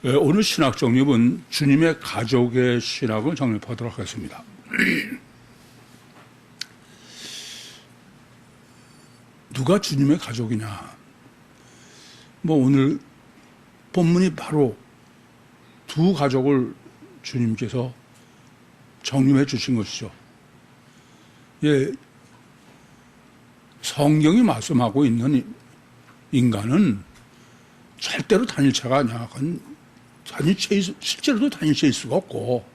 오늘 신학 정립은 주님의 가족의 신학을 정립하도록 하겠습니다. 누가 주님의 가족이냐? 오늘 본문이 바로 두 가족을 주님께서 정립해 주신 것이죠. 예, 성경이 말씀하고 있는 인간은 절대로 단일체가 아니야. 그건 실제로도 단일체일 수가 없고.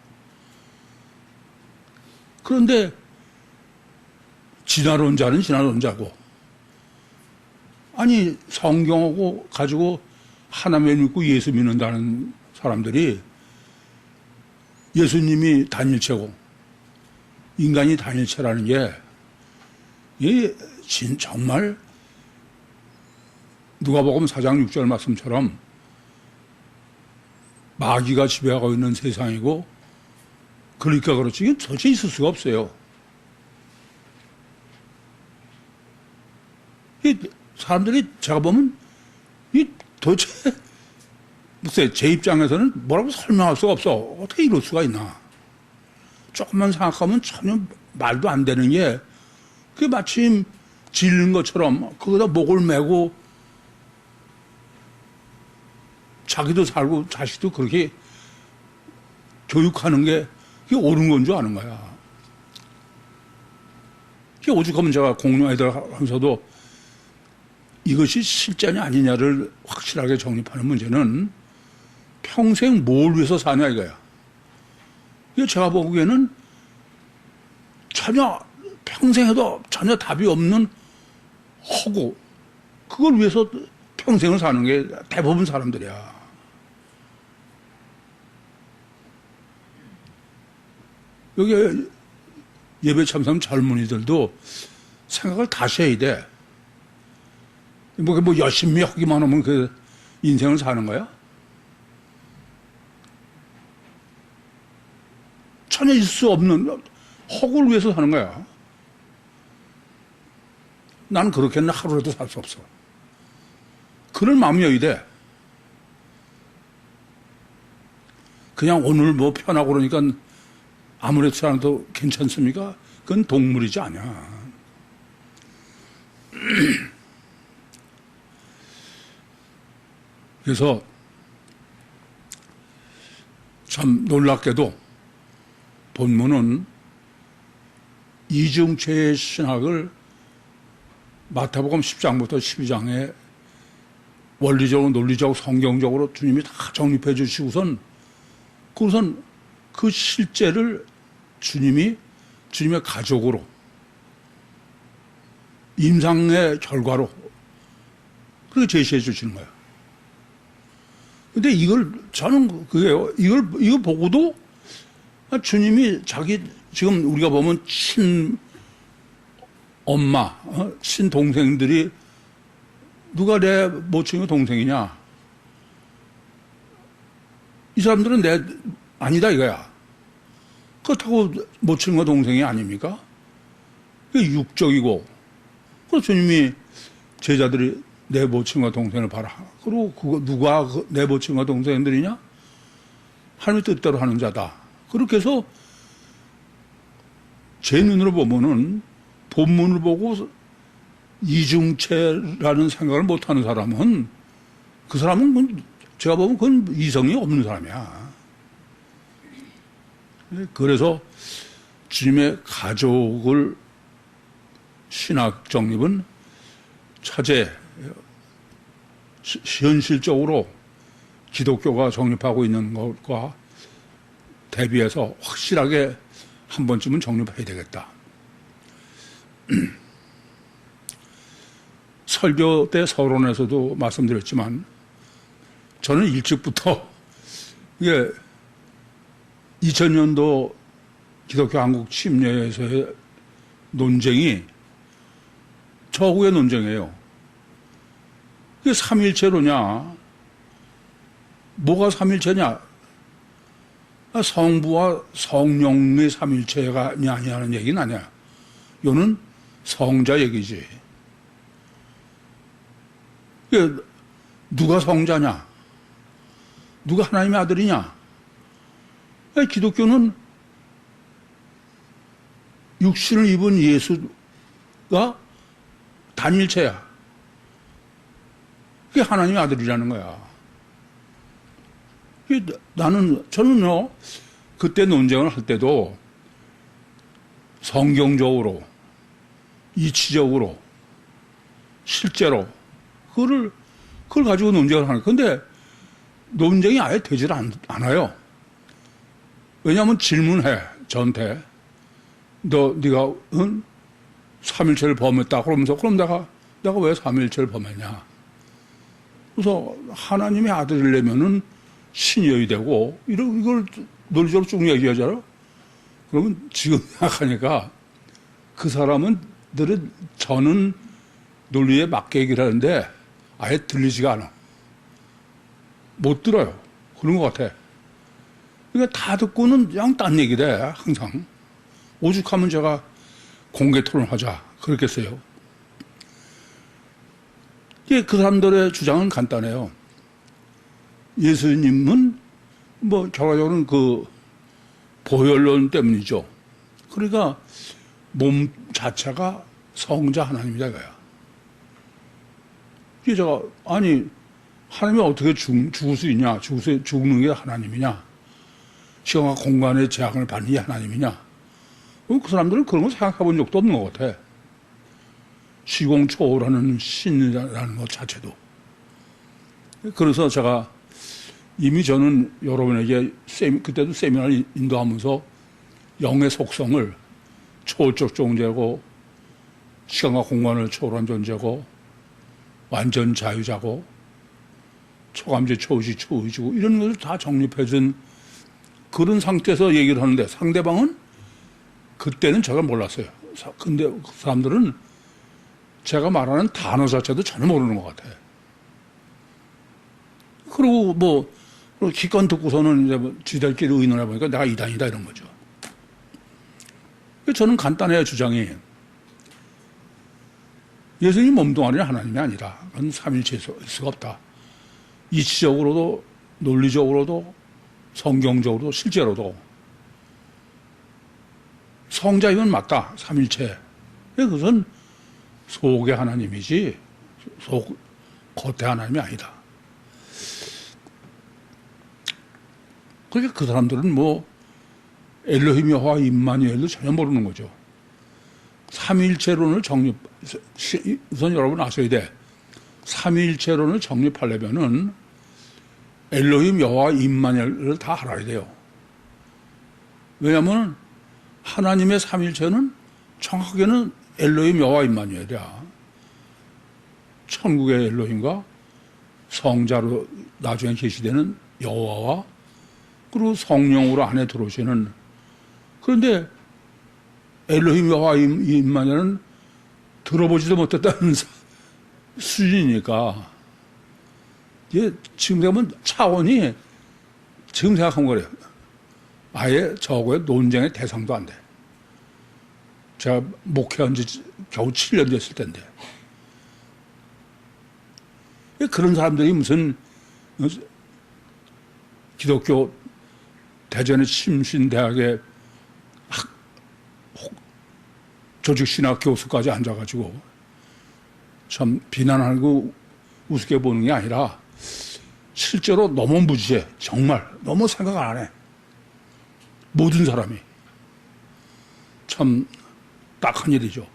그런데 진화론자는 진화론자고, 아니 성경하고 가지고 하나님을 믿고 예수 믿는다는 사람들이 예수님이 단일체고 인간이 단일체라는 게 이게 정말 누가복음 4장 6절 말씀처럼 마귀가 지배하고 있는 세상이고, 그러니까 그렇지 이게 도대체 있을 수가 없어요. 사람들이 제가 보면 도대체 글쎄 제 입장에서는 뭐라고 설명할 수가 없어. 어떻게 이럴 수가 있나. 조금만 생각하면 전혀 말도 안 되는 게, 그게 마침 질린 것처럼 거기다 목을 메고 자기도 살고 자식도 그렇게 교육하는 게 그게 옳은 건 줄 아는 거야. 그게 오죽하면 제가 공룡애들 하면서도 이것이 실제냐 아니냐를 확실하게 정립하는 문제는 평생 뭘 위해서 사냐 이거야. 이게 제가 보기에는 전혀 평생 해도 전혀 답이 없는 허구, 그걸 위해서 평생을 사는 게 대부분 사람들이야. 여기 예배 참석 젊은이들도 생각을 다시 해야 돼. 열심히 하기만 하면 그 인생을 사는 거야? 전혀 있을 수 없는 허구를 위해서 사는 거야. 나는 그렇게는 하루라도 살 수 없어. 그럴 마음이어야 돼. 그냥 오늘 편하고 그러니까 아무래도 살아도 괜찮습니까? 그건 동물이지 않아. 그래서 참 놀랍게도 본문은 이중체의 신학을 마태복음 10장부터 12장에 원리적으로 논리적으로 성경적으로 주님이 다 정립해 주시고선 그 실제를 주님의 가족으로 임상의 결과로 그렇게 제시해 주시는 거예요. 근데 저는 그게요. 이걸 보고도 주님이 지금 우리가 보면 친엄마, 친동생들이 누가 내 모친의 동생이냐? 이 사람들은 아니다 이거야. 그렇다고 모친과 동생이 아닙니까? 그게 육적이고, 그래서 주님이 제자들이 내 모친과 동생을 봐라. 그리고 누가 내 모친과 동생들이냐? 하나님의 뜻대로 하는 자다. 그렇게 해서 제 눈으로 보면은 본문을 보고 이중체라는 생각을 못하는 사람은 그 사람은 제가 보면 그건 이성이 없는 사람이야. 그래서 주님의 가족을 신학 정립은 차제 현실적으로 기독교가 정립하고 있는 것과 대비해서 확실하게 한 번쯤은 정립해야 되겠다. 설교 때 서론에서도 말씀드렸지만 저는 일찍부터 이게 2000년도 기독교 한국 침례에서의 논쟁이 저하고의 논쟁이에요. 이게 삼일체로냐? 뭐가 삼일체냐? 성부와 성령의 삼일체가 아니냐는 얘기는 아니야. 이거는 성자 얘기지. 누가 성자냐? 누가 하나님의 아들이냐? 기독교는 육신을 입은 예수가 단일체야. 그게 하나님의 아들이라는 거야. 저는요, 그때 논쟁을 할 때도 성경적으로, 이치적으로, 실제로, 그걸 가지고 논쟁을 하는 거예요. 근데 논쟁이 아예 되질 않아요. 왜냐하면 질문해, 저한테. 네가, 응? 삼일체를 범했다. 그러면서, 그럼 내가 왜 삼일체를 범했냐. 그래서 하나님의 아들이려면은 신여야 되고, 이걸 논리적으로 쭉 얘기하잖아요. 그러면 지금 생각하니까 그 사람들은 저는 논리에 맞게 얘기를 하는데 아예 들리지가 않아. 못 들어요. 그런 것 같아. 그러니까 다 듣고는 그냥 딴 얘기를 해, 항상. 오죽하면 제가 공개 토론하자. 그렇겠어요. 그 사람들의 주장은 간단해요. 예수님은 결과적으로는 보혈론 때문이죠. 그러니까 몸 자체가 성자 하나님이다 이거야. 제가 하나님이 어떻게 죽을 수 있냐? 죽는 게 하나님이냐? 시간과 공간의 제약을 받는 게 하나님이냐? 그 사람들은 그런 거 생각해 본 적도 없는 것 같아. 시공초월하는 신이라는 것 자체도. 그래서 제가 이미 저는 여러분에게 그때도 세미나를 인도하면서 영의 속성을 초월적 존재고 시간과 공간을 초월한 존재고 완전 자유자고 초감지 초의식 초의지고 이런 것을 다 정립해준 그런 상태에서 얘기를 하는데 상대방은 그때는 제가 몰랐어요. 근데 그 사람들은 제가 말하는 단어 자체도 전혀 모르는 것 같아요. 그리고 기껏 듣고서는 이제 지들끼리 의논해 보니까 내가 이단이다 이런 거죠. 저는 간단해요, 주장이. 예수님 몸뚱아리는 하나님이 아니다. 그건 삼일체일 수가 없다. 이치적으로도 논리적으로도 성경적으로도 실제로도 성자이면 맞다. 삼일체. 그것은 속의 하나님이지 겉의 하나님이 아니다. 그러니까 그 사람들은 엘로힘 여호와 임마누엘도 전혀 모르는 거죠. 삼위일체론을 우선 여러분 아셔야 돼. 삼위일체론을 정립하려면은 엘로힘 여호와 임마누엘을 다 알아야 돼요. 왜냐하면 하나님의 삼위일체는 정확하게는 엘로힘 여호와 임마누엘이야. 천국의 엘로힘과 성자로 나중에 계시되는 여호와와 그리고 성령으로 안에 들어오시는. 그런데 엘로힘 여호와 임마누엘은 들어보지도 못했다는 수준이니까 지금 생각하면 차원이 지금 생각한 거래요. 아예 저거의 논쟁의 대상도 안 돼. 제가 목회한 지 겨우 7년 됐을 텐데. 그런 사람들이 무슨 기독교 대전의 침신대학의 조직신학 교수까지 앉아가지고 참 비난하고 우습게 보는 게 아니라 실제로 너무 무지해. 정말 너무 생각 안 해. 모든 사람이. 참 딱한 일이죠.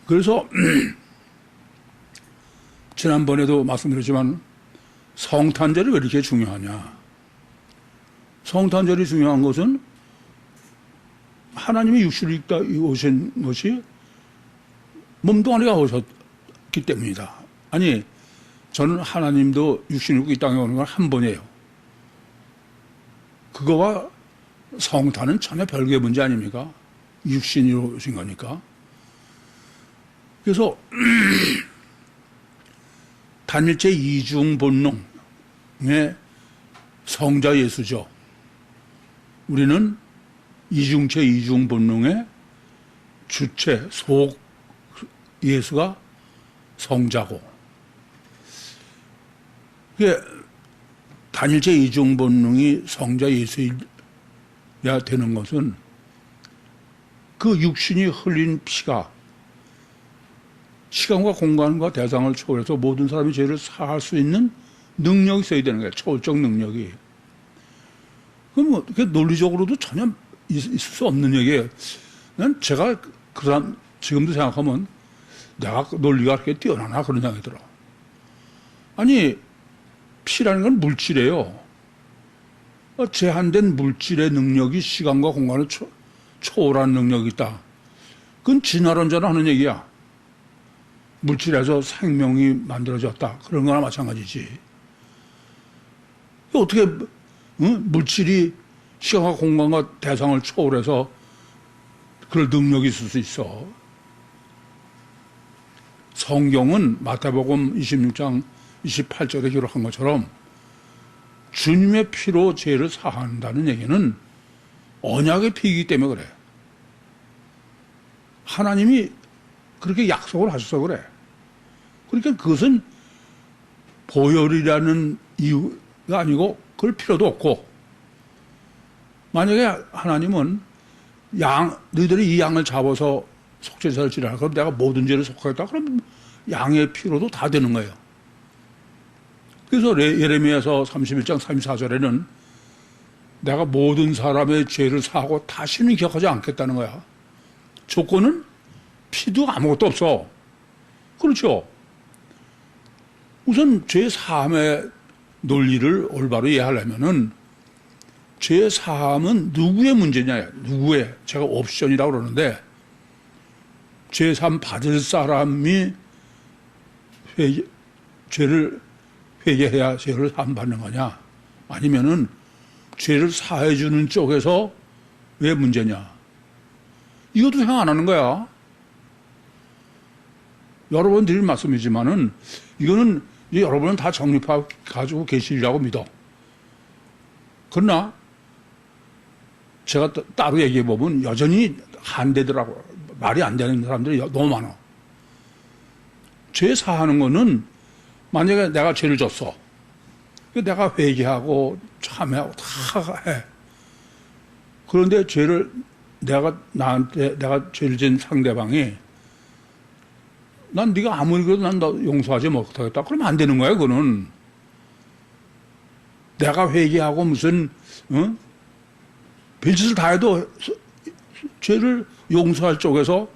그래서 지난번에도 말씀드렸지만 성탄절이 왜 이렇게 중요하냐. 성탄절이 중요한 것은 하나님이 육신을 입다 오신 것이 몸뚱아리가 오셨기 때문이다. 아니, 저는 하나님도 육신을 입고 이 땅에 오는 건 한 번이에요. 그거와 성탄은 전혀 별개의 문제 아닙니까? 육신이 오신 거니까. 그래서 단일체 이중 본능의 성자 예수죠. 우리는 이중체 이중 본능의 주체 속 예수가 성자고. 이게 단일체 이중 본능이 성자 예수여야 되는 것은 그 육신이 흘린 피가 시간과 공간과 대상을 초월해서 모든 사람이 죄를 사할 수 있는 능력이 있어야 되는 거예요. 초월적 능력이. 그럼 뭐 논리적으로도 전혀 있을 수 없는 얘기예요. 난 제가 그 사람 지금도 생각하면 내가 논리가 그렇게 뛰어나나 그런 생각이 들어. 아니 피라는 건 물질이에요. 제한된 물질의 능력이 시간과 공간을 초월한 능력이 있다. 그건 진화론자는 하는 얘기야. 물질에서 생명이 만들어졌다. 그런 거나 마찬가지지. 어떻게 물질이 시간과 공간과 대상을 초월해서 그럴 능력이 있을 수 있어. 성경은 마태복음 26장 28절에 기록한 것처럼 주님의 피로 죄를 사한다는 얘기는 언약의 피이기 때문에 그래. 하나님이 그렇게 약속을 하셔서 그래. 그러니까 그것은 보혈이라는 이유가 아니고 그럴 필요도 없고, 만약에 하나님은 너희들이 이 양을 잡아서 속죄제사를 지내라. 그럼 내가 모든 죄를 속하겠다. 그럼 양의 피로도 다 되는 거예요. 그래서 예레미야서 31장 34절에는 내가 모든 사람의 죄를 사하고 다시는 기억하지 않겠다는 거야. 조건은 피도 아무것도 없어. 그렇죠? 우선 죄 사함의 논리를 올바로 이해하려면은 죄 사함은 누구의 문제냐? 누구의? 제가 옵션이라고 그러는데 죄 사함 받을 사람이 죄를 회개해야 죄를 사함 받는 거냐? 아니면은 죄를 사해 주는 쪽에서 왜 문제냐? 이것도 생각 안 하는 거야. 여러 번 드릴 말씀이지만은 이거는 여러분은 다 정립하고 가지고 계시리라고 믿어. 그러나 제가 따로 얘기해 보면 여전히 한대더라고. 말이 안 되는 사람들이 너무 많아. 죄 사하는 거는 만약에 내가 죄를 졌어. 내가 회개하고 참회하고 다 해. 그런데 내가 죄를 진 상대방이 난 네가 아무리 그래도 난 너 용서하지 못하겠다. 그러면 안 되는 거야, 그거는. 내가 회개하고 무슨, 별짓을 다 해도 죄를 용서할 쪽에서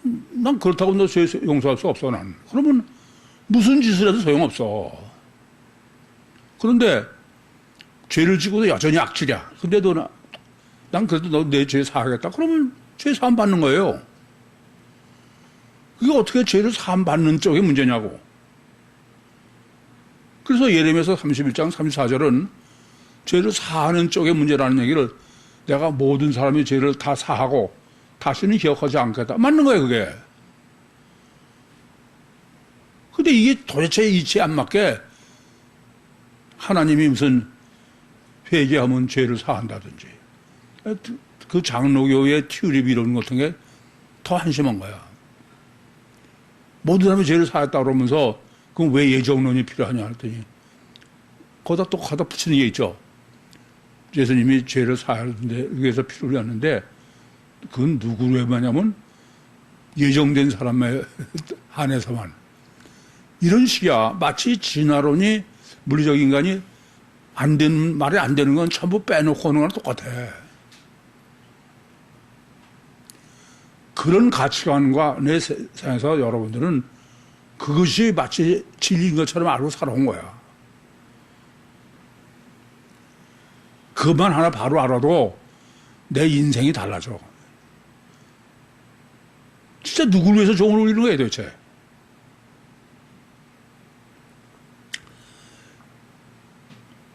난 그렇다고 너 죄 용서할 수 없어, 난. 그러면 무슨 짓을 해도 소용없어. 그런데 죄를 지고도 여전히 악질이야. 근데 난 그래도 너 내 죄 사하겠다. 그러면 죄 사함 받는 거예요. 그게 어떻게 죄를 사함 받는 쪽의 문제냐고. 그래서 예레미야서 31장 34절은 죄를 사하는 쪽의 문제라는 얘기를 내가 모든 사람이 죄를 다 사하고 다시는 기억하지 않겠다. 맞는 거예요, 그게. 근데 이게 도대체 이치에 안 맞게 하나님이 무슨 회개하면 죄를 사한다든지 그 장로교의 튜립 이론 같은 게 더 한심한 거야. 모든 사람이 죄를 사했다 그러면서 그럼 왜 예정론이 필요하냐 했더니 거기다 또 갖다 붙이는 게 있죠. 예수님이 죄를 사하는데 위해서 피를 흘렸는데 그건 누구를 위하냐면 예정된 사람에 한해서만. 이런 식이야. 마치 진화론이 물리적 인간이 말이 안 되는 건 전부 빼놓고 하는 거랑 똑같아. 그런 가치관과 내 세상에서 여러분들은 그것이 마치 진리인 것처럼 알고 살아온 거야. 그것만 하나 바로 알아도 내 인생이 달라져. 진짜 누구를 위해서 종을 울리는 거야, 도대체.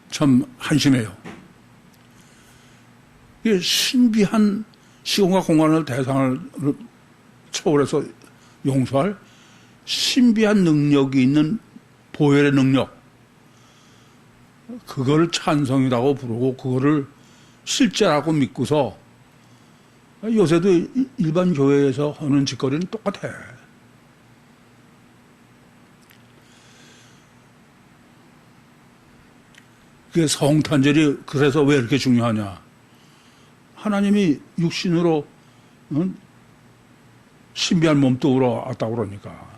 참 한심해요. 이게 신비한 시공과 공간을 대상을 초월해서 용서할 신비한 능력이 있는 보혈의 능력, 그거를 찬성이라고 부르고 그거를 실제라고 믿고서 요새도 일반 교회에서 하는 짓거리는 똑같아. 그 성탄절이 그래서 왜 이렇게 중요하냐? 하나님이 육신으로 신비한 몸뚱으로 왔다고 그러니까.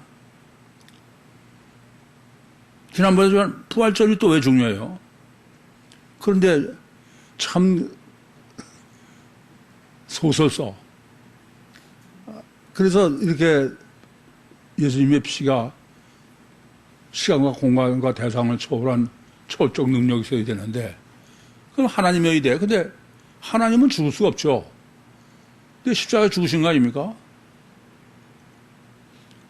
지난번에 부활절이 또 왜 중요해요? 그런데 참 소설 써. 그래서 이렇게 예수님의 피가 시간과 공간과 대상을 초월한 초월적 능력이 있어야 되는데, 그럼 하나님이어야 돼. 근데 하나님은 죽을 수가 없죠. 근데 십자가에 죽으신 거 아닙니까?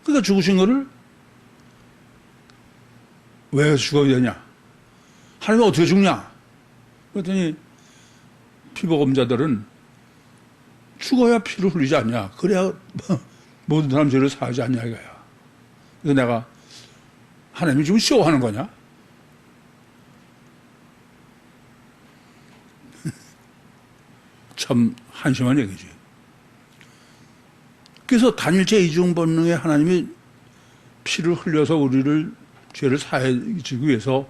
그러니까 죽으신 거를 왜 죽어야 되냐? 하나님은 어떻게 죽냐? 그랬더니 피보검자들은 죽어야 피를 흘리지 않냐? 그래야 모든 사람 죄를 사하지 않냐 이거야. 그래서 내가 하나님이 지금 쇼하는 거냐? 참 한심한 얘기지. 그래서 단일체 이중 본능에 하나님이 피를 흘려서 우리를 죄를 사해주기 위해서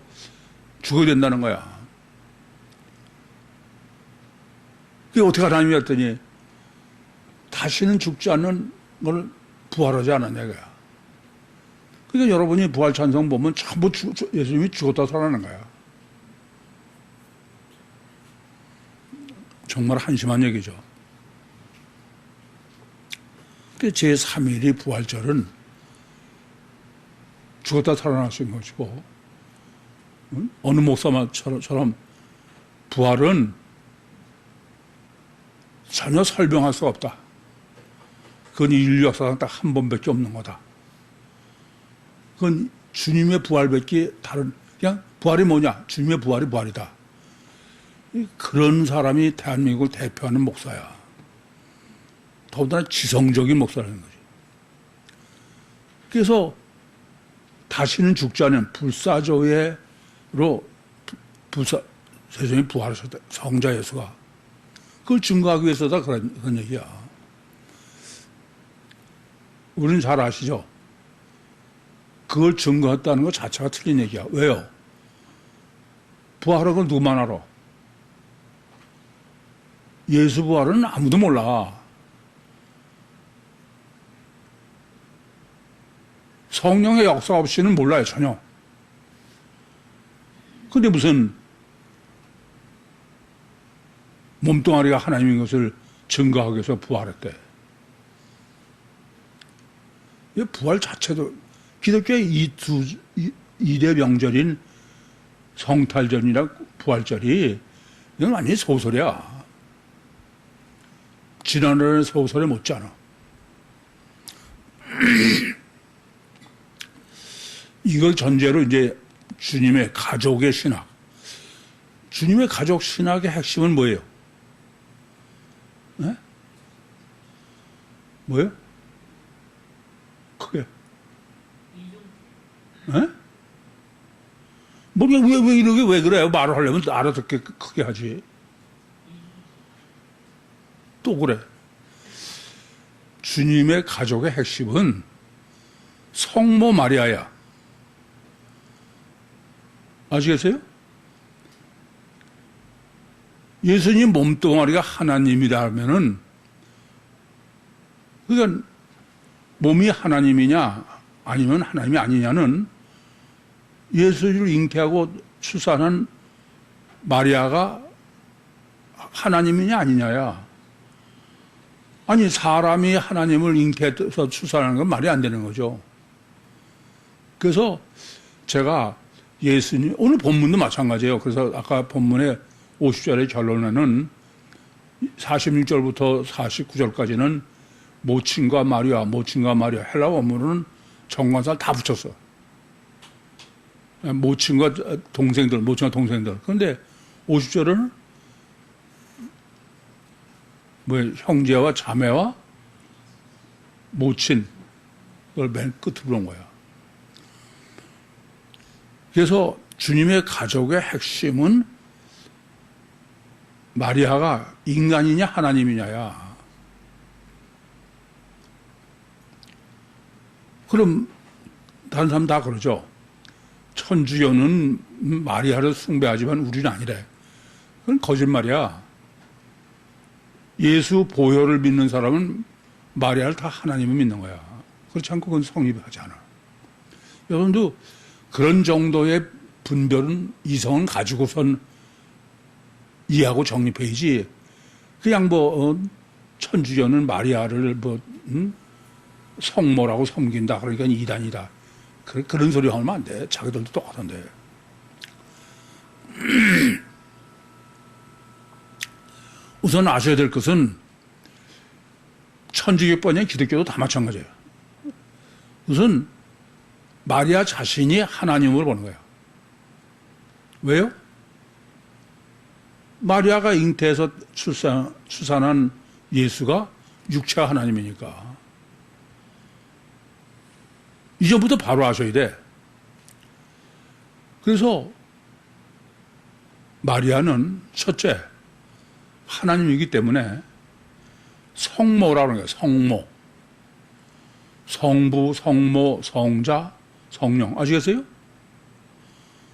죽어야 된다는 거야. 그게 어떻게 하나님이 했더니 다시는 죽지 않는 걸 부활하지 않았냐 이거야. 그러니까 여러분이 부활 찬송 보면 전부 예수님이 죽었다 살아나는 거야. 정말 한심한 얘기죠. 제3일이 부활절은 죽었다 살아나신 것이고, 어느 목사처럼 부활은 전혀 설명할 수가 없다. 그건 인류 역사상 딱 한 번밖에 없는 거다. 그건 주님의 부활밖에 다른, 그냥 부활이 뭐냐? 주님의 부활이 부활이다. 그런 사람이 대한민국을 대표하는 목사야. 더군다나 지성적인 목사라는 거지. 그래서 다시는 죽지 않은 불사조회로 세상에 부활하셨다. 성자 예수가. 그걸 증거하기 위해서다 그런 얘기야. 우리는 잘 아시죠? 그걸 증거했다는 것 자체가 틀린 얘기야. 왜요? 부활한 건 누구만 알아? 예수 부활은 아무도 몰라. 성령의 역사 없이는 몰라요, 전혀. 근데 무슨 몸뚱아리가 하나님인 것을 증거하기 위해서 부활했대. 이 부활 자체도 기독교의 이대 명절인 성탄절이나 부활절이 이건 완전히 소설이야. 지난해의 소설에 못지않아. 이걸 전제로 이제 주님의 가족의 신학. 주님의 가족 신학의 핵심은 뭐예요? 네? 뭐예요? 크게. 네? 왜 이렇게 왜 그래요? 말을 하려면 알아듣게 크게 하지. 또 그래. 주님의 가족의 핵심은 성모 마리아야. 아시겠어요? 예수님 몸뚱아리가 하나님이라면은, 그러니까 몸이 하나님이냐 아니면 하나님이 아니냐는 예수를 잉태하고 출산한 마리아가 하나님이냐 아니냐야. 아니 사람이 하나님을 잉태해서 출산하는 건 말이 안 되는 거죠. 그래서 제가 예수님, 오늘 본문도 마찬가지예요. 그래서 아까 본문의 50절의 결론에는 46절부터 49절까지는 모친과 마리아, 헬라 원문은 정관사를 다 붙였어. 모친과 동생들. 그런데 50절은 형제와 자매와 모친, 그걸 맨 끝으로 온 거야. 그래서 주님의 가족의 핵심은 마리아가 인간이냐 하나님이냐야. 그럼 다른 사람 다 그러죠. 천주교는 마리아를 숭배하지만 우리는 아니래. 그건 거짓말이야. 예수 보혈을 믿는 사람은 마리아를 다 하나님을 믿는 거야. 그렇지 않고 그건 성립하지 않아. 여러분도 그런 정도의 분별은 이성은 가지고선 이해하고 정립해야지. 그냥 천주교는 마리아를 성모라고 섬긴다. 그러니까 이단이다. 그런 소리 하면 안 돼. 자기들도 똑같은데. 우선 아셔야 될 것은 천주교뿐이 아니라 기독교도 다 마찬가지예요. 우선 마리아 자신이 하나님으로 보는 거예요. 왜요? 마리아가 잉태해서 출산한 예수가 육체가 하나님이니까. 이전부터 바로 아셔야 돼. 그래서 마리아는 첫째, 하나님이기 때문에 성모라고 하는 거예요. 성모. 성부, 성모, 성자, 성령. 아시겠어요?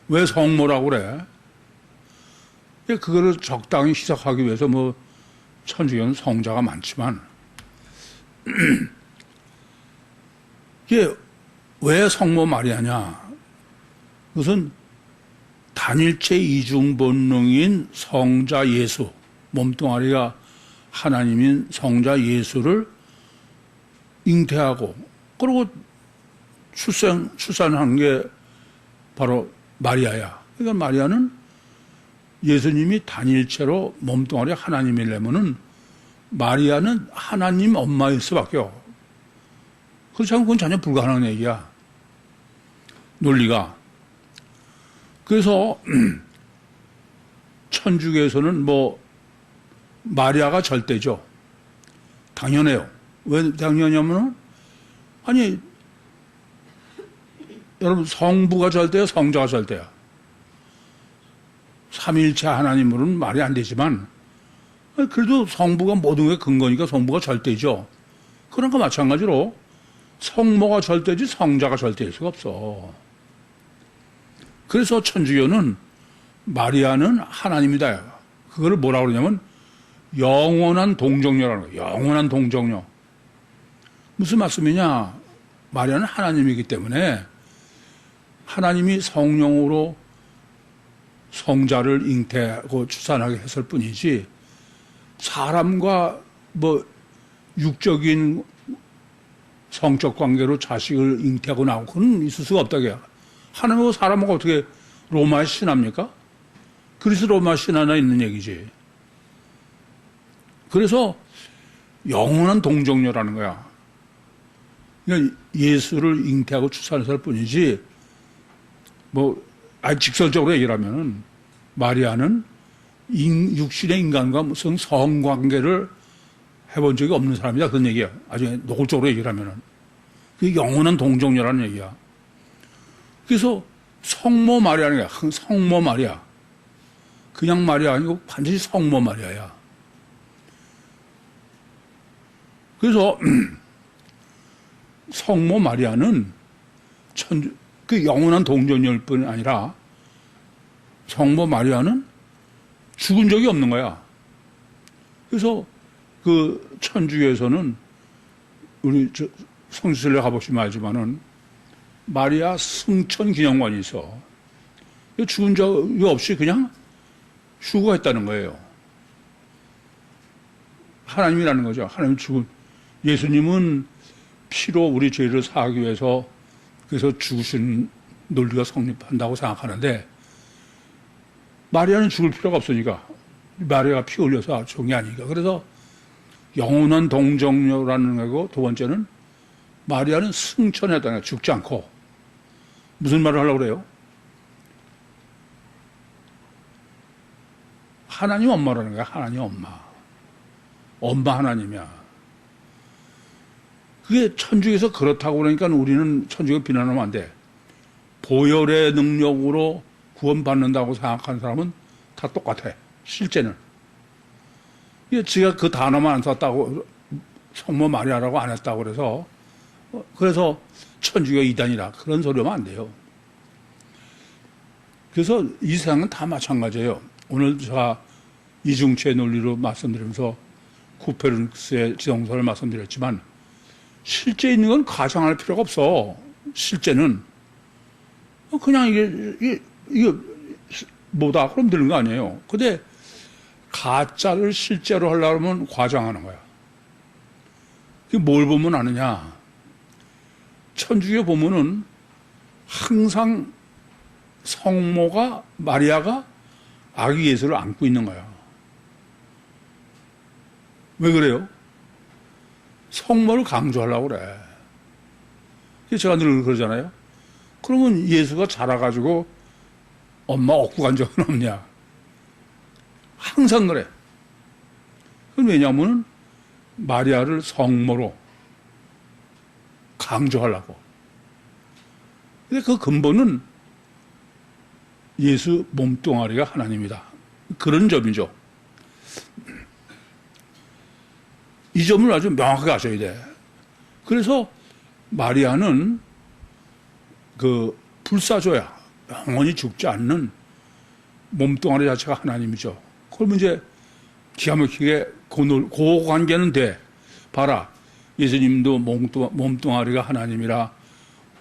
왜 성모라고 그래? 그거를 적당히 희석하기 위해서 천주교는 성자가 많지만 이게 왜 성모 마리아냐? 그것은 단일체 이중본능인 성자 예수, 몸뚱아리가 하나님인 성자 예수를 잉태하고 그리고 출산한 게 바로 마리아야. 그러니까 마리아는 예수님이 단일체로 몸뚱아리 하나님이려면은 마리아는 하나님 엄마일 수밖에 없어. 그렇지 않으면 그건 전혀 불가능한 얘기야. 논리가. 그래서 천주교에서는 마리아가 절대죠. 당연해요. 왜 당연하냐면은 아니 여러분 성부가 절대야, 성자가 절대야. 삼일체 하나님으로는 말이 안 되지만 그래도 성부가 모든 게 근거니까 성부가 절대죠. 그런 거 마찬가지로 성모가 절대지 성자가 절대일 수가 없어. 그래서 천주교는 마리아는 하나님이다. 그거를 뭐라고 그러냐면 영원한 동정녀라는 거예요. 영원한 동정녀. 무슨 말씀이냐? 마리아는 하나님이기 때문에 하나님이 성령으로 성자를 잉태하고 출산하게 했을 뿐이지 사람과 육적인 성적 관계로 자식을 잉태하고 나오고 그건 있을 수가 없다고요. 하나님하고 사람하고 어떻게 로마의 신화입니까? 그리스 로마 신화나 있는 얘기지. 그래서 영원한 동정녀라는 거야. 그러니까 예수를 잉태하고 출산했을 뿐이지 아주 직설적으로 얘기를 하면은 마리아는 육신의 인간과 무슨 성관계를 해본 적이 없는 사람이다. 그런 얘기야. 아주 노골적으로 얘기를 하면은. 그게 영원한 동정녀라는 얘기야. 그래서 성모 마리아는 거야. 성모 마리아. 그냥 마리아 아니고 반드시 성모 마리아야. 그래서 성모 마리아는 그 영원한 동정녀일 뿐 아니라 성모 마리아는 죽은 적이 없는 거야. 그래서 그 천주교에서는 우리 성지순례 가보시면 알지만은 마리아 승천 기념관이 있어. 죽은 적이 없이 그냥 휴거했다는 거예요. 하나님이라는 거죠. 하나님 예수님은 피로 우리 죄를 사하기 위해서 그래서 죽으신 논리가 성립한다고 생각하는데 마리아는 죽을 필요가 없으니까 마리아가 피 흘려서 죽은 게 아니니까. 그래서 영원한 동정녀라는 거고 두 번째는 마리아는 승천했다는 거야. 죽지 않고. 무슨 말을 하려고 그래요? 하나님 엄마라는 거야. 하나님 엄마. 엄마 하나님이야. 그게 천주교에서 그렇다고 그러니까 우리는 천주교 비난하면 안 돼. 보혈의 능력으로 구원받는다고 생각하는 사람은 다 똑같아. 실제는. 지가 그 단어만 안 썼다고 성모 마리아라고 안 했다고 그래서 천주교 이단이라 그런 소리 하면 안 돼요. 그래서 이 세상은 다 마찬가지예요. 오늘 제가 이중체 논리로 말씀드리면서 코페르니쿠스의 지성설을 말씀드렸지만 실제 있는 건 가정할 필요가 없어. 실제는 그냥 이게 뭐다 그럼 되는 거 아니에요. 근데 가짜를 실제로 하려면 과장하는 거야. 그게 뭘 보면 아느냐. 천주교 보면은 항상 성모가 마리아가 아기 예수를 안고 있는 거야. 왜 그래요? 성모를 강조하려고 그래. 제가 늘 그러잖아요. 그러면 예수가 자라가지고 엄마 업고 간 적은 없냐? 항상 그래. 그건 왜냐하면 마리아를 성모로 강조하려고. 근데 그 근본은 예수 몸뚱아리가 하나님이다. 그런 점이죠. 이 점을 아주 명확하게 아셔야 돼. 그래서 마리아는 그 불사조야. 영원히 죽지 않는 몸뚱아리 자체가 하나님이죠. 그러면 이제 기가 막히게 그 관계는 돼. 봐라. 예수님도 몸뚱아리가 하나님이라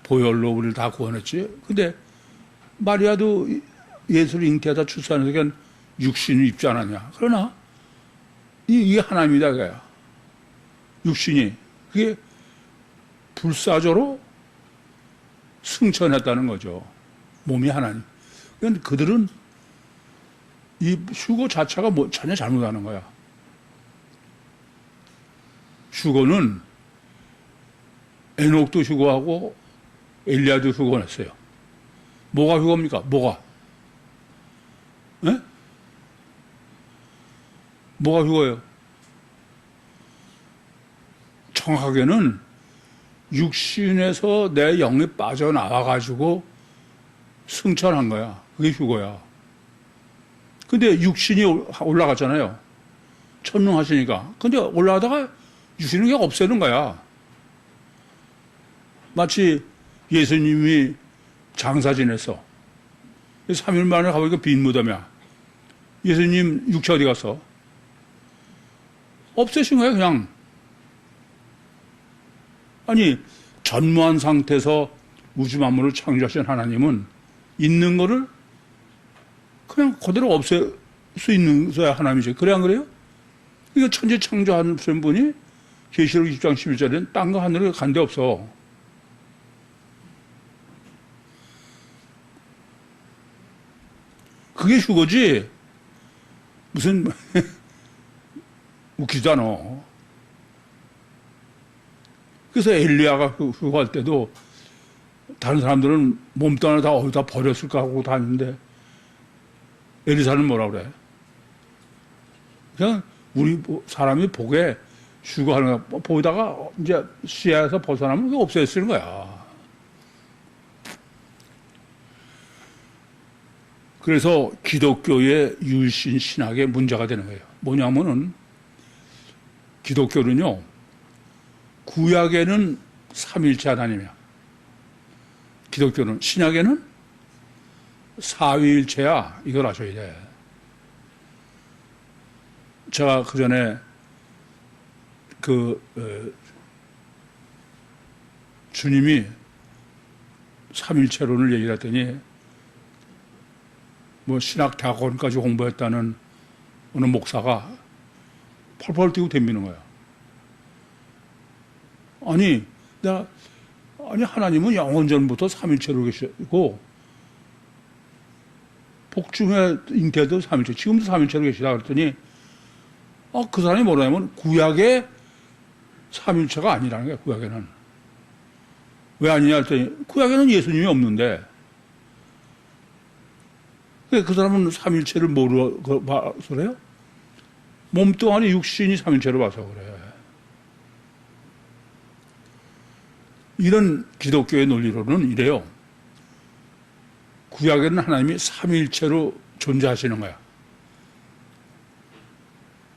보혈로 우리를 다 구원했지. 근데 마리아도 예수를 잉태하다 출산해서 그냥 육신을 입지 않았냐. 그러나 이게 하나님이다 그거야. 육신이. 그게 불사조로 승천했다는 거죠. 몸이 하나님. 그러니까 그들은 이 휴거 자체가 전혀 잘못하는 거야. 휴거는 에녹도 휴거하고 엘리야도 휴거했어요. 뭐가 휴거입니까? 뭐가? 에? 뭐가 휴거예요? 정확하게는 육신에서 내 영이 빠져나와가지고 승천한 거야. 그게 휴거야. 근데 육신이 올라갔잖아요. 천능하시니까. 근데 올라가다가 육신은 그냥 없애는 거야. 마치 예수님이 장사 지냈어. 3일 만에 가보니까 빈 무덤이야. 예수님 육체 어디 갔어? 없애신 거야, 그냥. 아니, 전무한 상태에서 우주 만물을 창조하신 하나님은 있는 거를 그냥 그대로 없앨 수 있는 거야, 하나님이죠. 그래, 안 그래요? 이거 천지 창조하신 분이 계시록 20장 11절에는 땅과 하늘을 간 데 없어. 그게 휴거지. 무슨, 웃기잖아. 그래서 엘리야가 휴거할 때도 다른 사람들은 몸뚱아리 다 어디다 버렸을까 하고 다니는데 엘리사는 뭐라 그래? 그냥 우리 사람이 복에 휴거하는 거 보다가 이제 시야에서 벗어나면 그게 없애쓰는 거야. 그래서 기독교의 유신 신학에 문제가 되는 거예요. 뭐냐면은 기독교는요, 구약에는 삼일체 하나님이야. 기독교는 신약에는 사위일체야. 이걸 아셔야 돼. 제가 그 전에 주님이 삼일체론을 얘기를 했더니 뭐 신학 대학원까지 공부했다는 어느 목사가 펄펄 뛰고 덤비는 거야. 아니 하나님은 영원전부터 삼일체로 계시고 복중에 잉태도 삼일체, 지금도 삼일체로 계시다 그랬더니 그 사람이 뭐냐면 구약의 삼일체가 아니라는 거야. 구약에는 왜 아니냐 했더니 구약에는 예수님이 없는데 그 사람은 삼일체를 뭐로 봐서 그래요? 몸뚱아리 육신이 삼일체로 봐서 그래. 이런 기독교의 논리로는 이래요. 구약에는 하나님이 삼일체로 존재하시는 거야.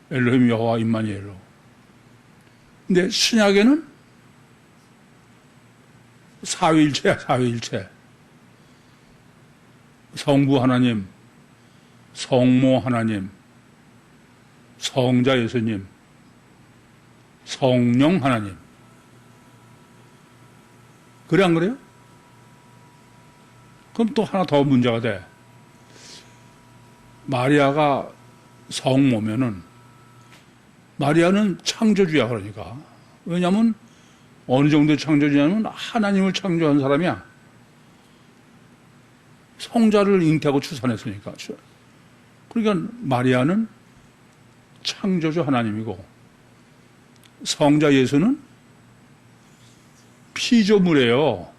엘로힘 여호와 임마누엘로. 근데 신약에는 사위일체야, 사위일체. 성부 하나님, 성모 하나님, 성자 예수님, 성령 하나님. 그래 안 그래요? 그럼 또 하나 더 문제가 돼. 마리아가 성모면은 마리아는 창조주야. 그러니까 왜냐하면 어느 정도의 창조주냐면 하나님을 창조한 사람이야. 성자를 잉태하고 출산했으니까. 그러니까 마리아는 창조주 하나님이고 성자 예수는 피조물이에요.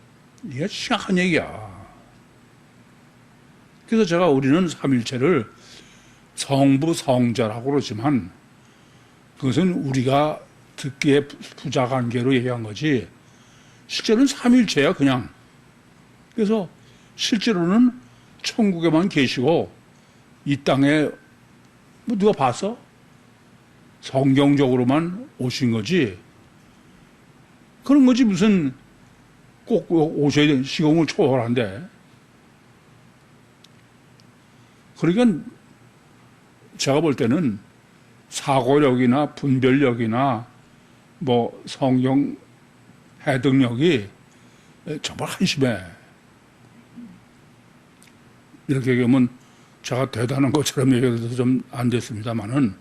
이게 심각한 얘기야. 그래서 제가 우리는 삼일체를 성부 성자라고 그러지만 그것은 우리가 듣기에 부자관계로 얘기한 거지 실제로는 삼일체야 그냥. 그래서 실제로는 천국에만 계시고 이 땅에 뭐 누가 봤어? 성경적으로만 오신 거지. 그런 거지 무슨 꼭 오셔야 되는 시공을 초월한데. 그러니까 제가 볼 때는 사고력이나 분별력이나 뭐 성경 해석력이 정말 한심해. 이렇게 얘기하면 제가 대단한 것처럼 얘기해서 좀 안 됐습니다만은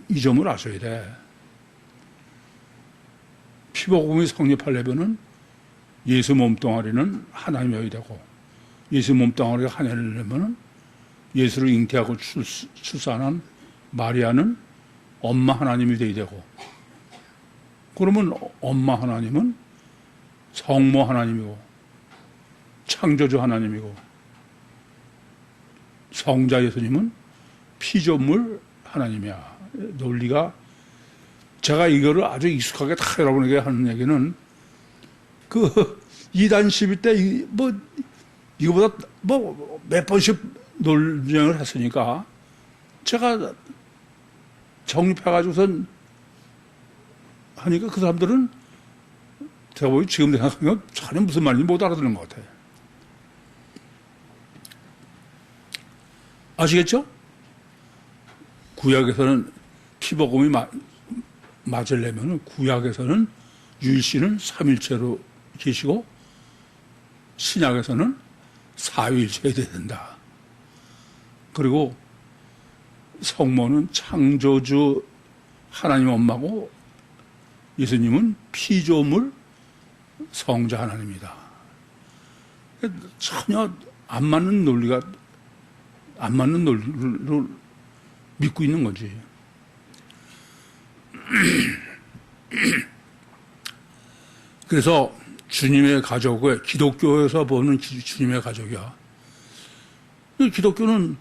이 점을 아셔야 돼. 피복음이 성립하려면은 예수 몸뚱아리는 하나님이어야 되고 예수 몸뚱아리가 하나님이려면은 예수를 잉태하고 출산한 마리아는 엄마 하나님이 되어야 되고 그러면 엄마 하나님은 성모 하나님이고 창조주 하나님이고 성자 예수님은 피조물 하나님이야. 논리가 제가 이거를 아주 익숙하게 다 여러분에게 하는 얘기는 그 이단 시위 때 뭐 이거보다 뭐 몇 번씩 논쟁을 했으니까 제가 정립해가지고선 하니까 그 사람들은 제가 보기 지금 생각하면 전혀 무슨 말인지 못 알아듣는 것 같아요. 아시겠죠? 구약에서는 피복음이 맞으려면 구약에서는 유일신은 삼일체로 계시고 신약에서는 사위일체가 돼야 된다. 그리고 성모는 창조주 하나님 엄마고 예수님은 피조물 성자 하나님이다. 전혀 안 맞는 논리를 믿고 있는 거지. 그래서 주님의 가족을 기독교에서 보는 주님의 가족이야. 기독교는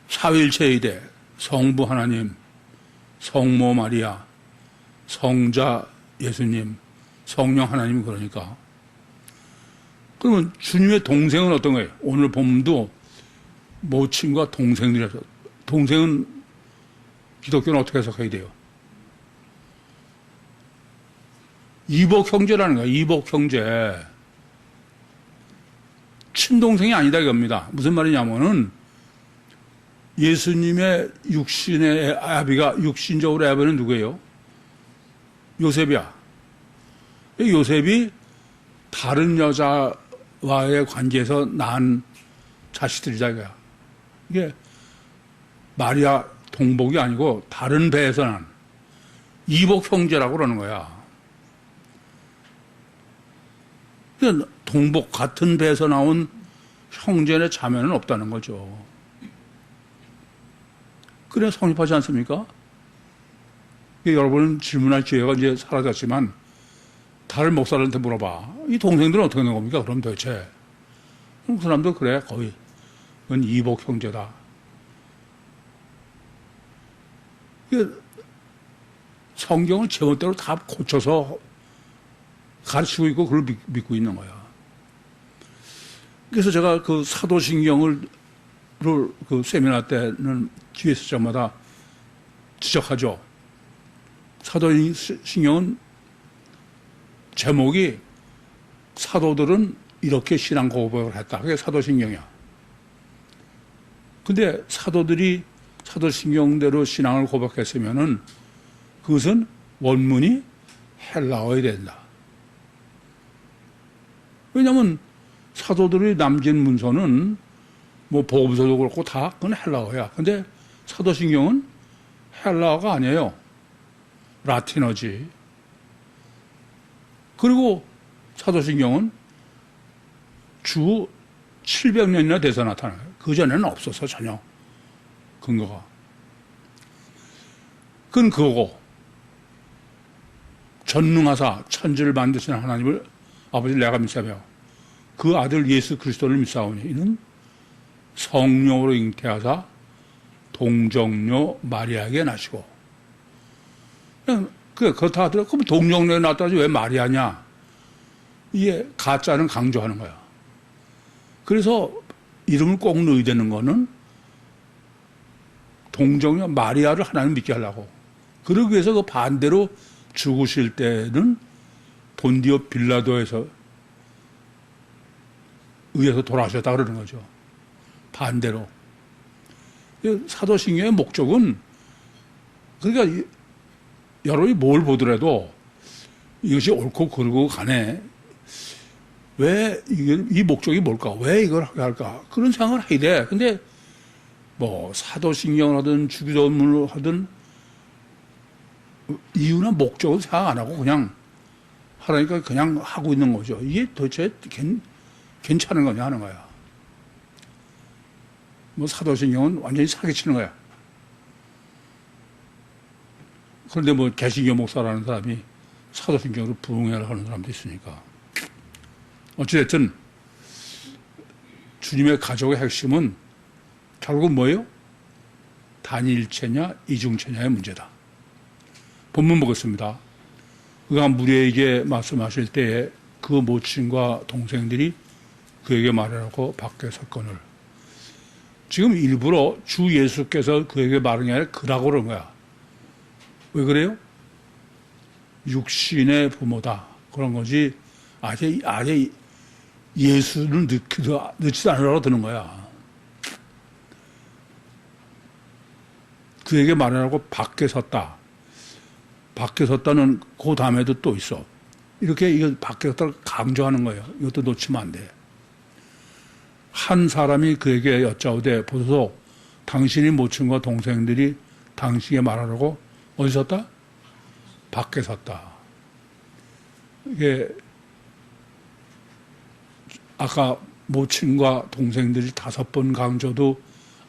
사위일체에 대해 성부 하나님, 성모 마리아, 성자 예수님, 성령 하나님 그러니까. 그러면 주님의 동생은 어떤 거예요? 오늘 본문도 모친과 동생들이라서 동생은 기독교는 어떻게 해석해야 돼요? 이복 형제라는 거야. 이복 형제. 친동생이 아니다 이겁니다. 무슨 말이냐면은 예수님의 육신의 아비가 육신적으로 아비는 누구예요? 요셉이야. 요셉이 다른 여자와의 관계에서 낳은 자식들이다 이거야. 이게 마리아 동복이 아니고 다른 배에서 난 이복 형제라고 그러는 거야. 그러니까 동복 같은 배에서 나온 형제의 자매는 없다는 거죠. 그래 성립하지 않습니까? 여러분은 질문할 기회가 이제 사라졌지만 다른 목사들한테 물어봐. 이 동생들은 어떻게 된 겁니까? 그럼 도대체. 그 사람도 그래 거의 그건 이복 형제다. 성경을 제멋대로 다 고쳐서 가르치고 있고 그걸 믿고 있는 거야. 그래서 제가 그 사도신경을 그 세미나 때는 기회 있을 때마다 지적하죠. 사도신경은 제목이 사도들은 이렇게 신앙 고백을 했다. 그게 사도신경이야. 근데 사도들이 사도신경대로 신앙을 고백했으면은 그것은 원문이 헬라어야 된다. 왜냐하면 사도들이 남긴 문서는 뭐 복음서도 그렇고 다 그건 헬라어야. 근데 사도신경은 헬라어가 아니에요. 라틴어지. 그리고 사도신경은 주 700년이나 돼서 나타나요. 그전에는 없어서 전혀 근거가. 그건 그거고 전능하사 천지를 만드신 하나님을 아버지를 내가 믿사며 그 아들 예수 그리스도를 믿사오니 이는 성령으로 잉태하사 동정녀 마리아에게 나시고 그렇다 하더라도 그럼 동정녀에 나타나지 왜 마리아냐. 이게 가짜는 강조하는 거야. 그래서 이름을 꼭 넣어야 되는 거는 동정녀 마리아를 하나님 믿게 하려고. 그러기 위해서 그 반대로 죽으실 때는 본디오 빌라도에서 의해서 돌아가셨다 그러는 거죠. 반대로. 사도신경의 목적은 그러니까 여러분이 뭘 보더라도 이것이 옳고 그르고 간에 왜 이 목적이 뭘까? 왜 이걸 하게 할까? 그런 생각을 하게 돼. 근데 뭐 사도신경을 하든 주기도문을 하든 이유나 목적은 생각 안 하고 그냥 하라니까 그냥 하고 있는 거죠. 이게 도대체 괜찮은 거냐 하는 거야. 뭐 사도신경은 완전히 사기치는 거야. 그런데 뭐 개신교 목사라는 사람이 사도신경으로 부흥회를 하는 사람도 있으니까. 어찌됐든 주님의 가족의 핵심은 결국 뭐예요? 단일체냐 이중체냐의 문제다. 본문 보겠습니다. 그가 무리에게 말씀하실 때에 그 모친과 동생들이 그에게 말하라고 밖에 섰거늘. 지금 일부러 주 예수께서 그에게 말한 게 아니라 그라고 그런 거야. 왜 그래요? 육신의 부모다. 그런 거지. 아예 예수를 넣지도 않으라고 드는 거야. 그에게 말하라고 밖에 섰다. 밖에 섰다는 그 다음에도 또 있어. 이렇게 이거 밖에 섰다를 강조하는 거예요. 이것도 놓치면 안 돼. 한 사람이 그에게 여짜오되 보소서 당신이 모친과 동생들이 당신에게 말하라고 어디 섰다? 밖에 섰다. 이게 아까 모친과 동생들이 5번 강조도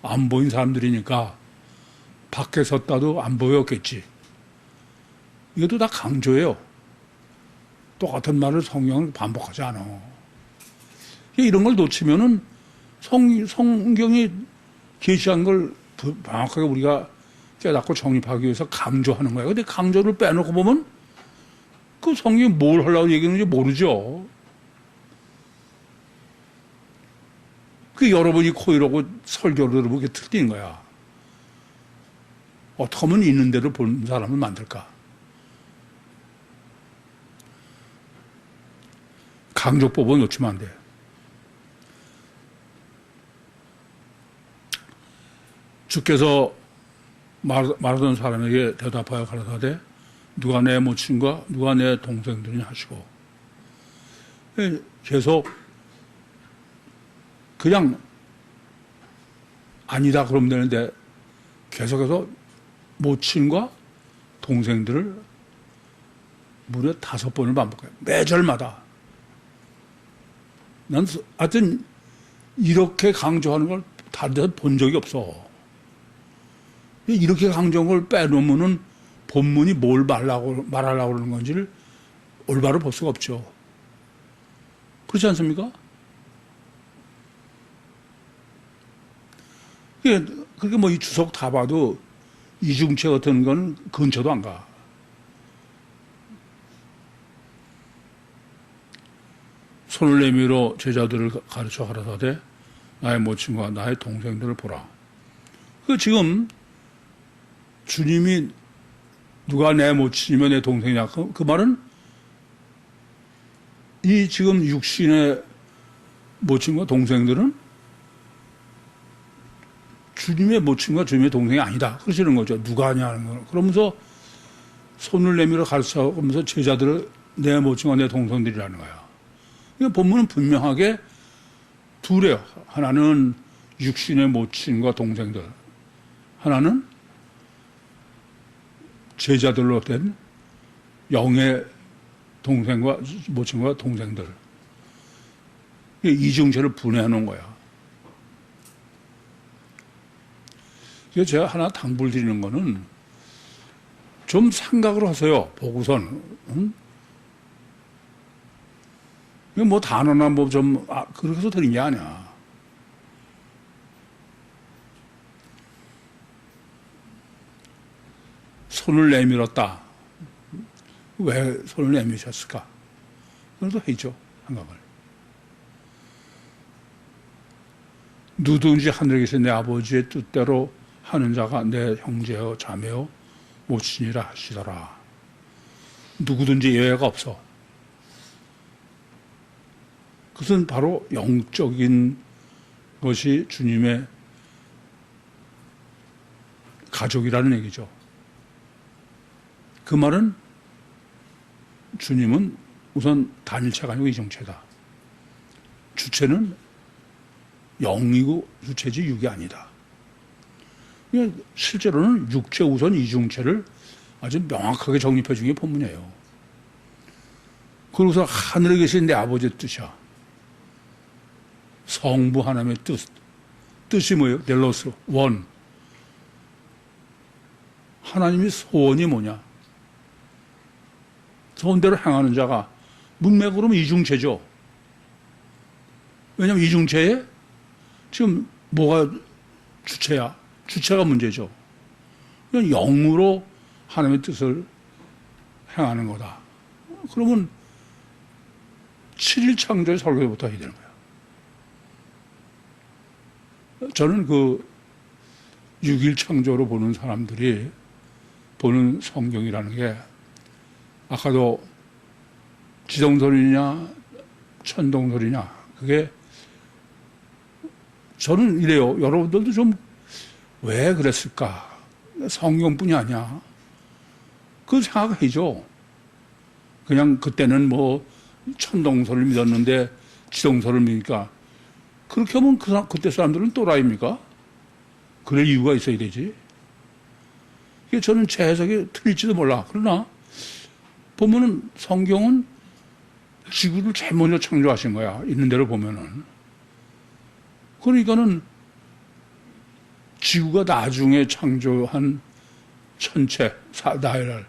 안 보인 사람들이니까 밖에 섰다도 안 보였겠지. 이것도 다 강조예요. 똑같은 말을 성경은 반복하지 않아. 이런 걸 놓치면은 성경이 계시한 걸 정확하게 우리가 깨닫고 정립하기 위해서 강조하는 거예요. 근데 강조를 빼놓고 보면 그 성경이 뭘 하려고 얘기하는지 모르죠. 그 여러분이 코이러고 설교를 들으면 그게 틀린 거야. 어떻게 하면 있는 대로 본 사람을 만들까? 강조법은 놓치면 안 돼. 주께서 말하던 사람에게 대답하여 가라사대 누가 내 모친과 누가 내 동생들이냐 하시고 계속 그냥 아니다 그러면 되는데 계속해서 모친과 동생들을 무려 5번을 반복해요. 매절마다. 난 하여튼 이렇게 강조하는 걸 다른 데서 본 적이 없어. 이렇게 강조한 걸 빼놓으면은 본문이 뭘 말하려고 그러는 건지를 올바로 볼 수가 없죠. 그렇지 않습니까? 그렇게 뭐 이 주석 다 봐도 이중체 같은 건 근처도 안 가. 손을 내밀어 제자들을 가르쳐 가라사대 나의 모친과 나의 동생들을 보라. 그 지금 주님이 누가 내 모친이며 내 동생이냐 그 말은 이 지금 육신의 모친과 동생들은 주님의 모친과 주님의 동생이 아니다. 그러시는 거죠. 누가 하냐는 거는. 그러면서 손을 내밀어 가르쳐가면서 제자들을 내 모친과 내 동생들이라는 거야. 그러니까 본문은 분명하게 둘이에요. 하나는 육신의 모친과 동생들. 하나는 제자들로 된 영의 동생과 모친과 동생들. 이중체를 분해해 놓은 거야. 그래서 제가 하나 당부를 드리는 거는 좀 생각을 하세요. 보고선. 응? 뭐 단어나 뭐 좀, 그렇게 해서 드린 게 아니야. 손을 내밀었다. 왜 손을 내미셨을까? 그래도 해죠, 생각을. 누구든지 하늘에 계신 내 아버지의 뜻대로 하는 자가 내 형제요, 자매요, 모친이라 하시더라. 누구든지 예외가 없어. 그것은 바로 영적인 것이 주님의 가족이라는 얘기죠. 그 말은 주님은 우선 단일체가 아니고 이중체다. 주체는 영이고 주체지 육이 아니다. 실제로는 육체 우선 이중체를 아주 명확하게 정립해 준 게 본문이에요. 그러고서 하늘에 계신 내 아버지의 뜻이야. 성부 하나님의 뜻. 뜻이 뭐예요? 델로스, 원. 하나님의 소원이 뭐냐? 소원대로 행하는 자가 문맥으로는 이중체죠. 왜냐하면 이중체에 지금 뭐가 주체야? 주체가 문제죠. 영으로 하나님의 뜻을 행하는 거다. 그러면 7일 창조의 설교부터 해야 되는 거야. 저는 그 6일 창조로 보는 사람들이 보는 성경이라는 게 아까도 지동설이냐 천동설이냐 그게 저는 이래요. 여러분들도 좀 왜 그랬을까? 성경뿐이 아니야. 그 생각해줘. 그냥 그때는 뭐 천동설을 믿었는데 지동설을 믿으니까 그렇게 하면 그때 사람들은 또라이입니까? 그럴 이유가 있어야 되지. 저는 제 해석이 틀릴지도 몰라. 그러나 보면은 성경은 지구를 제일 먼저 창조하신 거야. 있는 대로 보면은. 그러니까는 지구가 나중에 창조한 천체, 나열할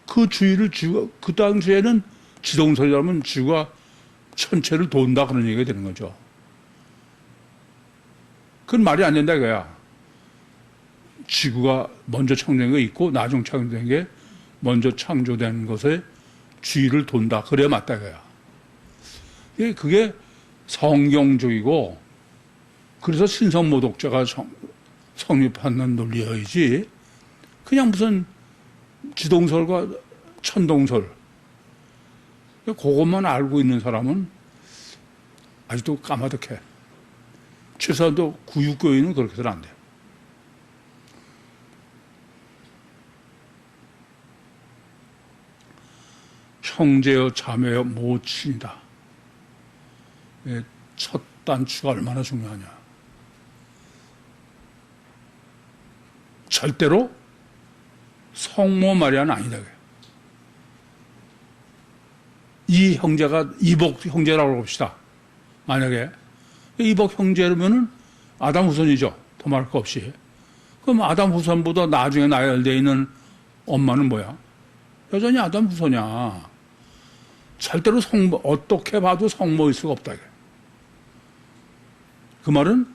그 주위를 지구가, 그 당시에는 지동설이라면 지구가 천체를 돈다 그런 얘기가 되는 거죠. 그건 말이 안 된다 이거야. 지구가 먼저 창조된 게 있고 나중 창조된 게 먼저 창조된 것에 주위를 돈다. 그래야 맞다 이거야. 그게 성경적이고 그래서 신성모독자가 성립하는 논리여야지 그냥 무슨 지동설과 천동설 그것만 알고 있는 사람은 아직도 까마득해. 최소한도 구육교인은 그렇게 해서는 안 돼. 형제여 자매여 모친이다. 첫 단추가 얼마나 중요하냐. 절대로 성모 마리아는 아니다. 이 형제가 이복 형제라고 봅시다. 만약에 이복 형제라면은 아담 후손이죠. 더 말할 거 없이. 그럼 아담 후손보다 나중에 나열되어 있는 엄마는 뭐야? 여전히 아담 후손이야. 절대로 성모, 어떻게 봐도 성모일 수가 없다. 그 말은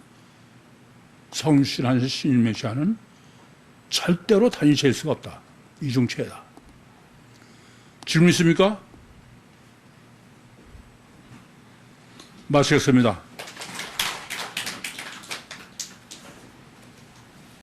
성신한 신인 메시아는 절대로 단일체일 수가 없다. 이중체다. 질문 있습니까? 마치겠습니다.